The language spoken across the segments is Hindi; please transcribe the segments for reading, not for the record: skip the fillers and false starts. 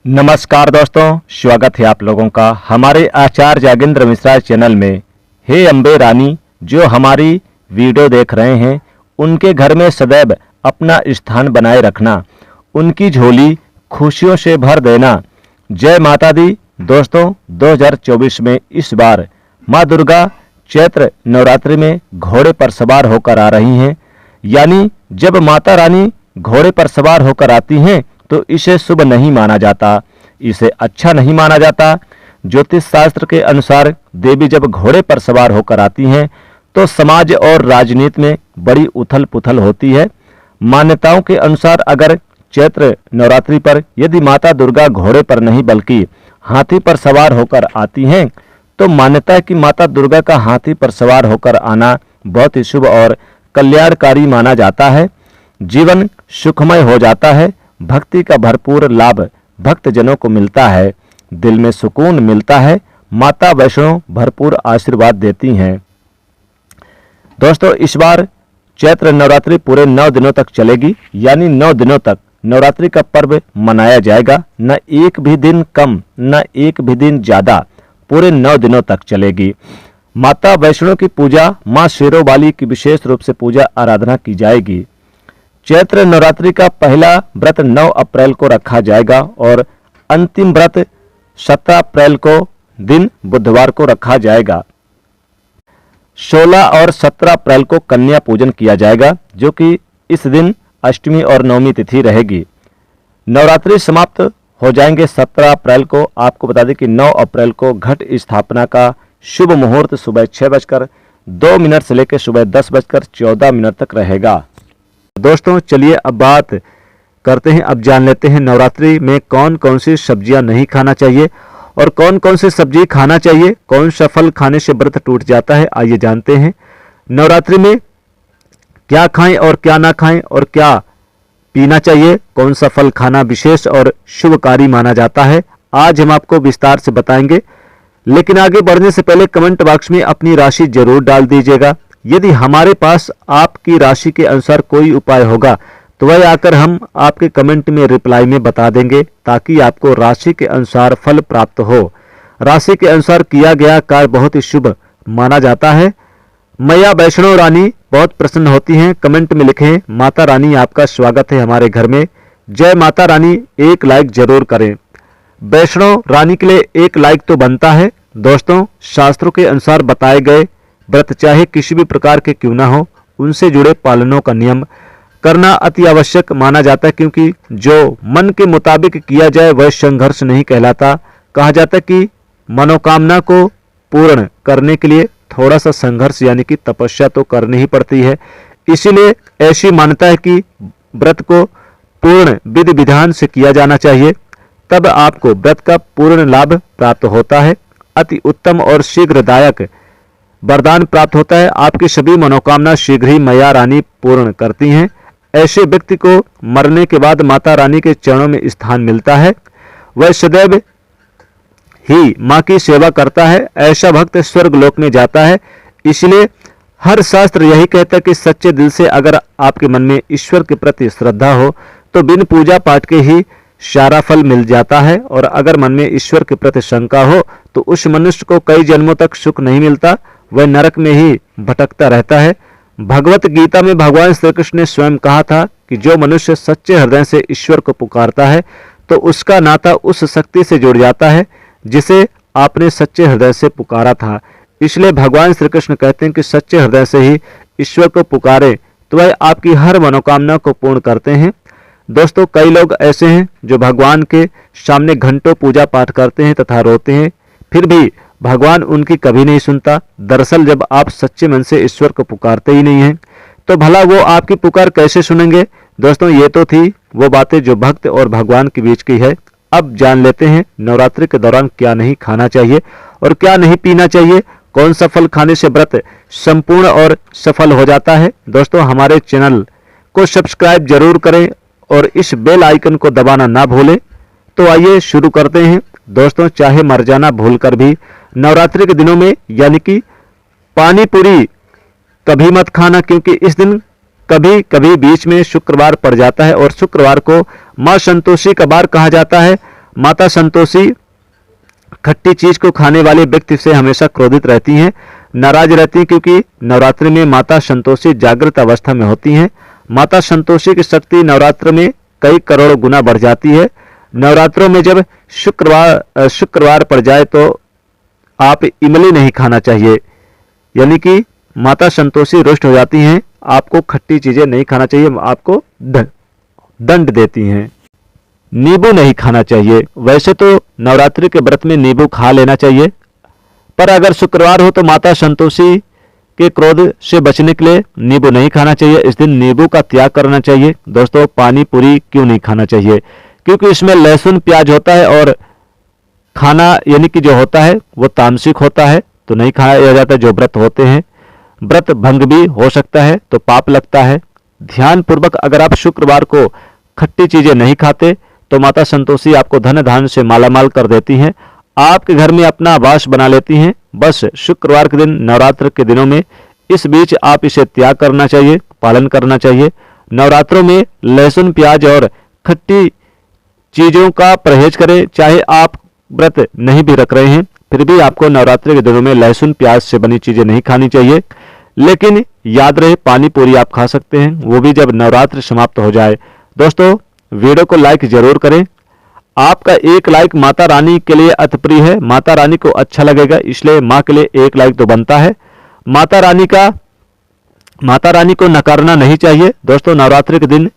नमस्कार दोस्तों, स्वागत है आप लोगों का हमारे आचार्य जागेंद्र मिश्रा चैनल में। हे अम्बे रानी, जो हमारी वीडियो देख रहे हैं उनके घर में सदैव अपना स्थान बनाए रखना, उनकी झोली खुशियों से भर देना। जय माता दी। दोस्तों, 2024 में इस बार माँ दुर्गा चैत्र नवरात्रि में घोड़े पर सवार होकर आ रही हैं। यानी जब माता रानी घोड़े पर सवार होकर आती हैं तो इसे शुभ नहीं माना जाता, इसे अच्छा नहीं माना जाता। ज्योतिष शास्त्र के अनुसार देवी जब घोड़े पर सवार होकर आती हैं तो समाज और राजनीति में बड़ी उथल पुथल होती है। मान्यताओं के अनुसार अगर चैत्र नवरात्रि पर यदि माता दुर्गा घोड़े पर नहीं बल्कि हाथी पर सवार होकर आती हैं तो मान्यता है कि माता दुर्गा का हाथी पर सवार होकर आना बहुत ही शुभ और कल्याणकारी माना जाता है। जीवन सुखमय हो जाता है, भक्ति का भरपूर लाभ भक्तजनों को मिलता है, दिल में सुकून मिलता है। माता वैष्णो भरपूर आशीर्वाद देती हैं। दोस्तों, इस बार चैत्र नवरात्रि पूरे 9 दिनों तक चलेगी। यानी 9 दिनों तक नवरात्रि का पर्व मनाया जाएगा। न एक भी दिन कम न एक भी दिन ज्यादा, पूरे 9 दिनों तक चलेगी। माता वैष्णो की पूजा, माँ शेरोवाली की विशेष रूप से पूजा आराधना की जाएगी। चैत्र नवरात्रि का पहला व्रत 9 अप्रैल को रखा जाएगा और अंतिम व्रत 17 अप्रैल को दिन बुधवार को रखा जाएगा। 16 और 17 अप्रैल को कन्या पूजन किया जाएगा, जो कि इस दिन अष्टमी और नवमी तिथि रहेगी। नवरात्रि समाप्त हो जाएंगे 17 अप्रैल को। आपको बता दें कि 9 अप्रैल को घट स्थापना का शुभ मुहूर्त सुबह 6:02 से लेकर सुबह 10:14 तक रहेगा। दोस्तों, चलिए अब बात करते हैं, अब जान लेते हैं नवरात्रि में कौन कौन सी सब्जियां नहीं खाना चाहिए और कौन कौन सी सब्जी खाना चाहिए, कौन सा फल खाने से व्रत टूट जाता है। आइए जानते हैं नवरात्रि में क्या खाएं और क्या ना खाएं और क्या पीना चाहिए, कौन सा फल खाना विशेष और शुभकारी माना जाता है। आज हम आपको विस्तार से बताएंगे, लेकिन आगे बढ़ने से पहले कमेंट बॉक्स में अपनी राशि जरूर डाल दीजिएगा। यदि हमारे पास आपकी राशि के अनुसार कोई उपाय होगा तो वह आकर हम आपके कमेंट में रिप्लाई में बता देंगे, ताकि आपको राशि के अनुसार फल प्राप्त हो। राशि के अनुसार किया गया कार्य बहुत ही शुभ माना जाता है। मैया वैष्णो रानी बहुत प्रसन्न होती हैं। कमेंट में लिखें, माता रानी आपका स्वागत है हमारे घर में। जय माता रानी, एक लाइक जरूर करें। वैष्णो रानी के लिए एक लाइक तो बनता है। दोस्तों, शास्त्रों के अनुसार बताए गए व्रत चाहे किसी भी प्रकार के क्यों ना हो, उनसे जुड़े पालनों का नियम करना अति आवश्यक माना जाता है, क्योंकि जो मन के मुताबिक किया जाए वह संघर्ष नहीं कहलाता। कहा जाता है कि मनोकामना को पूर्ण करने के लिए थोड़ा सा संघर्ष यानी कि तपस्या तो करनी ही पड़ती है। इसीलिए ऐसी मान्यता है कि व्रत को पूर्ण विधि विधान से किया जाना चाहिए, तब आपको व्रत का पूर्ण लाभ प्राप्त होता है। अति उत्तम और शीघ्रदायक वरदान प्राप्त होता है। आपकी सभी मनोकामना शीघ्र ही मैया रानी पूर्ण करती हैं। ऐसे व्यक्ति को मरने के बाद माता रानी के चरणों में स्थान मिलता है। वह सदैव ही माँ की सेवा करता है। ऐसा भक्त स्वर्ग लोक में जाता है। इसलिए हर शास्त्र यही कहता है कि सच्चे दिल से अगर आपके मन में ईश्वर के प्रति श्रद्धा हो तो बिन पूजा पाठ के ही सारा फल मिल जाता है। और अगर मन में ईश्वर के प्रति शंका हो तो उस मनुष्य को कई जन्मों तक सुख नहीं मिलता, वह नरक में ही भटकता रहता है। भगवत गीता में भगवान श्री कृष्ण ने स्वयं कहा था कि जो मनुष्य सच्चे हृदय से ईश्वर को पुकारता है तो उसका नाता उस शक्ति से जुड़ जाता है जिसे आपने सच्चे हृदय से पुकारा था। इसलिए भगवान श्री कृष्ण कहते हैं कि सच्चे हृदय से ही ईश्वर को पुकारे तो वह आपकी हर मनोकामना को पूर्ण करते हैं। दोस्तों, कई लोग ऐसे हैं जो भगवान के सामने घंटों पूजा पाठ करते हैं तथा रोते हैं, फिर भी भगवान उनकी कभी नहीं सुनता। दरअसल जब आप सच्चे मन से ईश्वर को पुकारते ही नहीं हैं तो भला वो आपकी पुकार कैसे सुनेंगे। दोस्तों, ये तो थी वो बातें जो भक्त और भगवान के बीच की है। अब जान लेते हैं नवरात्रि के दौरान क्या नहीं खाना चाहिए और क्या नहीं पीना चाहिए, कौन सा फल खाने से व्रत संपूर्ण और सफल हो जाता है। दोस्तों, हमारे चैनल को सब्सक्राइब जरूर करें और इस बेल आइकन को दबाना ना भूलें। तो आइए शुरू करते हैं। दोस्तों, चाहे मर जाना भूलकर भी नवरात्रि के दिनों में यानी कि पानी पूरी कभी मत खाना, क्योंकि इस दिन कभी कभी बीच में शुक्रवार पड़ जाता है और शुक्रवार को मां संतोषी का वार कहा जाता है। माता संतोषी खट्टी चीज को खाने वाले व्यक्ति से हमेशा क्रोधित रहती हैं, नाराज रहती हैं, क्योंकि नवरात्रि में माता संतोषी जागृत अवस्था में होती हैं। माता संतोषी की शक्ति नवरात्र में कई करोड़ गुना बढ़ जाती है। नवरात्रों में जब शुक्रवार पड़ जाए तो आप इमली नहीं खाना चाहिए, यानी कि माता संतोषी रुष्ट हो जाती हैं, आपको खट्टी चीजें नहीं खाना चाहिए, आपको दंड देती हैं। नींबू नहीं खाना चाहिए। वैसे तो नवरात्रि के व्रत में नींबू खा लेना चाहिए, पर अगर शुक्रवार हो तो माता संतोषी के क्रोध से बचने के लिए नींबू नहीं खाना चाहिए। इस दिन नींबू का त्याग करना चाहिए। दोस्तों, पानी पूरी क्यों नहीं खाना चाहिए? क्योंकि इसमें लहसुन प्याज होता है और खाना यानी कि जो होता है वो तामसिक होता है, तो नहीं खाया जाता। जो व्रत होते हैं, व्रत भंग भी हो सकता है, तो पाप लगता है। ध्यान पूर्वक अगर आप शुक्रवार को खट्टी चीजें नहीं खाते तो माता संतोषी आपको धन धान्य से मालामाल कर देती हैं, आपके घर में अपना वास बना लेती हैं। बस शुक्रवार के दिन, नवरात्र के दिनों में इस बीच आप इसे त्याग करना चाहिए, पालन करना चाहिए। नवरात्रों में लहसुन प्याज और खट्टी चीजों का परहेज करें। चाहे आप व्रत नहीं भी रख रहे हैं, फिर भी आपको नवरात्रि के दिनों में लहसुन प्याज से बनी चीजें नहीं खानी चाहिए। लेकिन याद रहे, पानी पूरी आप खा सकते हैं, वो भी जब नवरात्र समाप्त हो जाए। दोस्तों, वीडियो को लाइक जरूर करें। आपका एक लाइक माता रानी के लिए अति प्रिय है, माता रानी को अच्छा लगेगा, इसलिए माँ के लिए एक लाइक तो बनता है। माता रानी को नकारना नहीं चाहिए। दोस्तों, नवरात्रि के दिन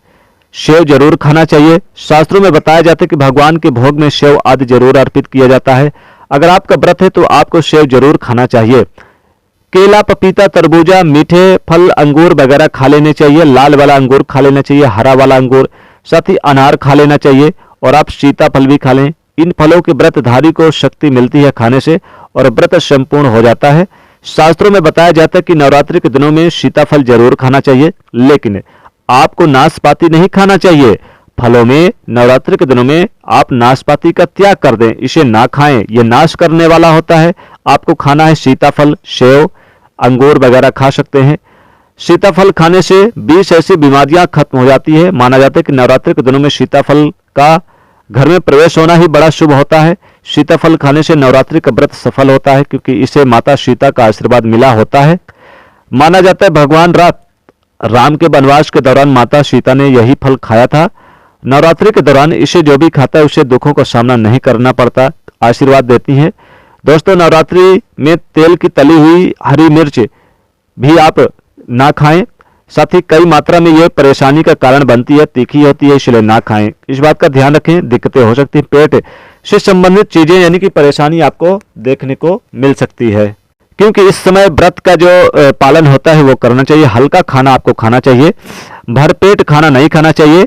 सेव जरूर खाना चाहिए। शास्त्रों में बताया जाता है कि भगवान के भोग में सेव आदि जरूर अर्पित किया जाता है। अगर आपका व्रत है तो आपको सेव जरूर खाना चाहिए। केला, पपीता, तरबूजा, मीठे फल, अंगूर वगैरह खा लेने चाहिए। लाल वाला अंगूर खा लेना चाहिए, हरा वाला अंगूर, साथ ही अनार खा लेना चाहिए, और आप सीताफल भी खा लें। इन फलों के व्रतधारी को शक्ति मिलती है खाने से, और व्रत संपूर्ण हो जाता है। शास्त्रों में बताया जाता है कि नवरात्रि के दिनों में सीताफल जरूर खाना चाहिए, लेकिन आपको नाशपाती नहीं खाना चाहिए। फलों में नवरात्रि के दिनों में आप नाशपाती का त्याग कर दें, इसे ना खाएं, यह नाश करने वाला होता है। आपको खाना है सीताफल, सेव, अंगूर वगैरह खा सकते हैं। सीताफल खाने से 20 ऐसी बीमारियां खत्म हो जाती है। माना जाता है कि नवरात्रि के दिनों में सीताफल का घर में प्रवेश होना ही बड़ा शुभ होता है। सीताफल खाने से नवरात्रि का व्रत सफल होता है, क्योंकि इसे माता सीता का आशीर्वाद मिला होता है। माना जाता है भगवान राम के वनवास के दौरान माता सीता ने यही फल खाया था। नवरात्रि के दौरान इसे जो भी खाता है उसे दुखों का सामना नहीं करना पड़ता, आशीर्वाद देती है। दोस्तों, नवरात्रि में तेल की तली हुई हरी मिर्च भी आप ना खाएं। साथ ही कई मात्रा में यह परेशानी का कारण बनती है, तीखी होती है, इसलिए ना खाएं। इस बात का ध्यान रखें, दिक्कतें हो सकती हैं। पेट से संबंधित चीजें यानी कि परेशानी आपको देखने को मिल सकती है, क्योंकि इस समय व्रत का जो पालन होता है वो करना चाहिए। हल्का खाना आपको खाना चाहिए, भरपेट खाना नहीं खाना चाहिए।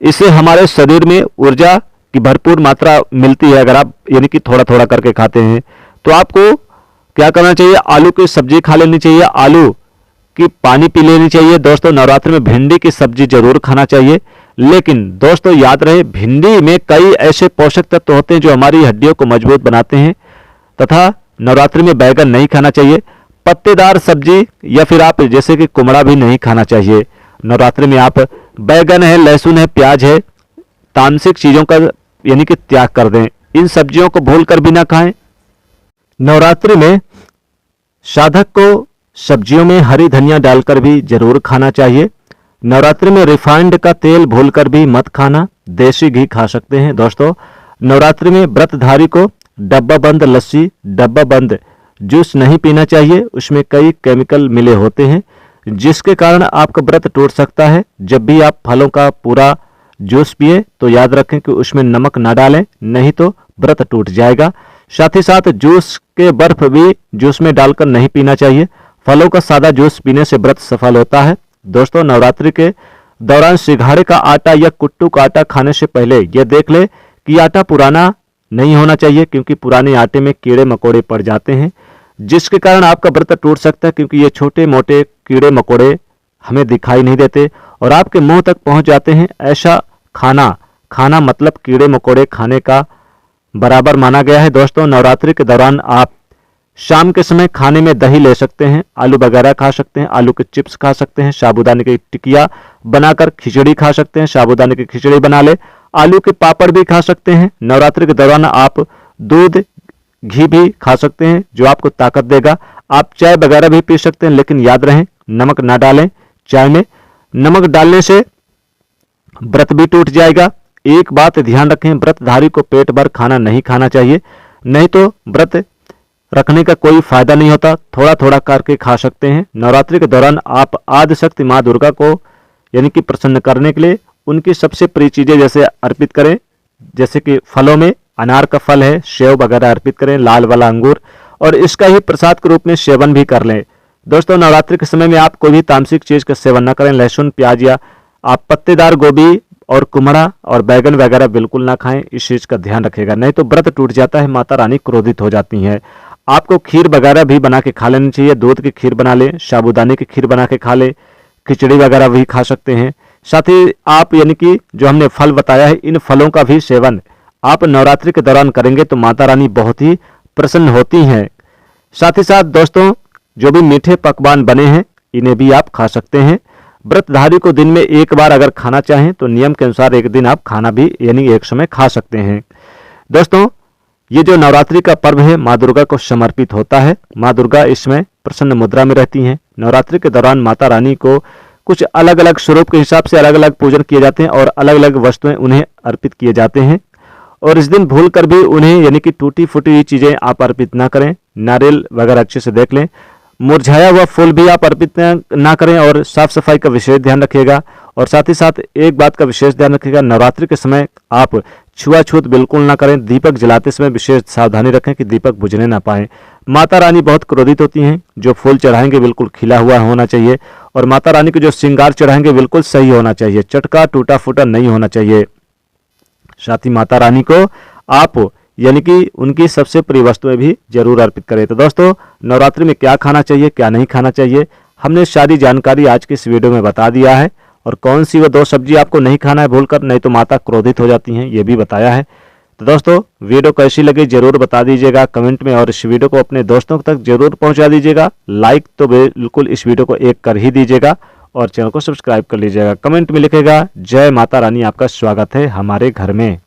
इससे हमारे शरीर में ऊर्जा की भरपूर मात्रा मिलती है। अगर आप यानी कि थोड़ा थोड़ा करके खाते हैं तो आपको क्या करना चाहिए? आलू की सब्जी खा लेनी चाहिए, आलू की पानी पी लेनी चाहिए। दोस्तों, नवरात्रि में भिंडी की सब्जी जरूर खाना चाहिए। लेकिन दोस्तों, याद रहे, भिंडी में कई ऐसे पोषक तत्व होते हैं जो हमारी हड्डियों को मजबूत बनाते हैं, तथा नवरात्रि में बैगन नहीं खाना चाहिए। पत्तेदार सब्जी या फिर आप जैसे कि कुमड़ा भी नहीं खाना चाहिए। नवरात्रि में आप बैगन है, लहसुन है, प्याज है, तामसिक चीजों का यानी कि त्याग कर दें। इन सब्जियों को भूलकर भी ना खाएं। नवरात्रि में साधक को सब्जियों में हरी धनिया डालकर भी जरूर खाना चाहिए। नवरात्रि में रिफाइंड का तेल भूलकर भी मत खाना, देसी घी खा सकते हैं। दोस्तों, नवरात्रि में व्रतधारी को डब्बा बंद लस्सी, डब्बा बंद जूस नहीं पीना चाहिए। उसमें कई केमिकल मिले होते हैं, जिसके कारण आपका व्रत टूट सकता है। जब भी आप फलों का पूरा जूस पिए तो याद रखें कि उसमें नमक ना डालें, नहीं तो व्रत टूट जाएगा। साथ ही साथ जूस के बर्फ भी जूस में डालकर नहीं पीना चाहिए। फलों का सादा जूस पीने से व्रत सफल होता है। दोस्तों, नवरात्रि के दौरान सिंघाड़े का आटा या कुट्टू का आटा खाने से पहले यह देख ले कि आटा पुराना नहीं होना चाहिए, क्योंकि पुराने आटे में कीड़े मकोड़े पड़ जाते हैं, जिसके कारण आपका व्रत टूट सकता है। क्योंकि ये छोटे मोटे कीड़े मकोड़े हमें दिखाई नहीं देते और आपके मुंह तक पहुंच जाते हैं। ऐसा खाना मतलब कीड़े मकोड़े खाने का बराबर माना गया है। दोस्तों, नवरात्रि के दौरान आप शाम के समय खाने में दही ले सकते हैं, आलू वगैरह खा सकते हैं, आलू के चिप्स खा सकते हैं, साबूदाने की टिकिया बनाकर खिचड़ी खा सकते हैं, साबूदाने की खिचड़ी बना ले, आलू के पापड़ भी खा सकते हैं। नवरात्रि के दौरान आप दूध घी भी खा सकते हैं जो आपको ताकत देगा। आप चाय वगैरह भी पी सकते हैं, लेकिन याद रहे नमक ना डालें चाय में। नमक डालने से व्रत भी टूट जाएगा। एक बात ध्यान रखें, व्रतधारी को पेट भर खाना नहीं खाना चाहिए, नहीं तो व्रत रखने का कोई फायदा नहीं होता। थोड़ा थोड़ा करके खा सकते हैं। नवरात्रि के दौरान आप आदि शक्ति माँ दुर्गा को यानी कि प्रसन्न करने के लिए उनकी सबसे प्रिय चीजें जैसे अर्पित करें, जैसे कि फलों में अनार का फल है, सेव वगैरह अर्पित करें, लाल वाला अंगूर, और इसका ही प्रसाद के रूप में सेवन भी कर लें। दोस्तों, नवरात्रि के समय में आप कोई भी तामसिक चीज का सेवन न करें। लहसुन, प्याज या आप पत्तेदार गोभी और कुमड़ा और बैगन वगैरह बिल्कुल ना खाएं। इस चीज का ध्यान रखेगा, नहीं तो व्रत टूट जाता है, माता रानी क्रोधित हो जाती हैं। आपको खीर वगैरह भी बना के खा लेनी चाहिए। दूध की खीर बना लें, साबूदाने की खीर बना के खा लें, खिचड़ी वगैरह भी खा सकते हैं। साथ ही आप यानी कि जो हमने फल बताया है, इन फलों का भी सेवन आप नवरात्रि के दौरान करेंगे तो माता रानी बहुत ही प्रसन्न होती हैं। साथ ही साथ दोस्तों, जो भी मीठे पकवान बने हैं इन्हें भी आप खा सकते हैं। व्रतधारी को दिन में एक बार अगर खाना चाहें तो नियम के अनुसार एक दिन आप खाना भी यानी एक समय खा सकते हैं। दोस्तों, ये जो नवरात्रि का पर्व है माँ दुर्गा को समर्पित होता है। माँ दुर्गा इसमें प्रसन्न मुद्रा में रहती हैं। नवरात्रि के दौरान माता रानी को कुछ अलग अलग स्वरूप के हिसाब से अलग अलग पूजन किए जाते हैं और अलग अलग वस्तुएं उन्हें अर्पित किए जाते हैं। और इस दिन भूल कर भी उन्हें यानी कि टूटी फूटी हुई चीजें आप अर्पित ना करें। नारियल वगैरह अच्छे से देख लें। मुरझाया हुआ फूल भी आप अर्पित ना करें और साफ सफाई का विशेष ध्यान रखिएगा। और साथ ही साथ एक बात का विशेष ध्यान रखिएगा, नवरात्रि के समय आप छुआछूत बिल्कुल ना करें। दीपक जलाते समय विशेष सावधानी रखें कि दीपक बुझने ना पाए। माता रानी बहुत क्रोधित होती हैं। जो फूल चढ़ाएंगे बिल्कुल खिला हुआ होना चाहिए और माता रानी को जो श्रृंगार चढ़ाएंगे बिल्कुल सही होना चाहिए, चटका टूटा फूटा नहीं होना चाहिए। साथ ही माता रानी को आप यानी कि उनकी सबसे प्रिय वस्तुएं भी जरूर अर्पित करें। तो दोस्तों, नवरात्रि में क्या खाना चाहिए क्या नहीं खाना चाहिए, हमने सारी जानकारी आज की इस वीडियो में बता दिया है। और कौन सी वो 2 सब्जी आपको नहीं खाना है भूलकर, नहीं तो माता क्रोधित हो जाती हैं, ये भी बताया है। तो दोस्तों, वीडियो कैसी लगी जरूर बता दीजिएगा कमेंट में और इस वीडियो को अपने दोस्तों तक जरूर पहुंचा दीजिएगा। लाइक तो बिल्कुल इस वीडियो को एक कर ही दीजिएगा और चैनल को सब्सक्राइब कर लीजिएगा। कमेंट में लिखेगा जय माता रानी, आपका स्वागत है हमारे घर में।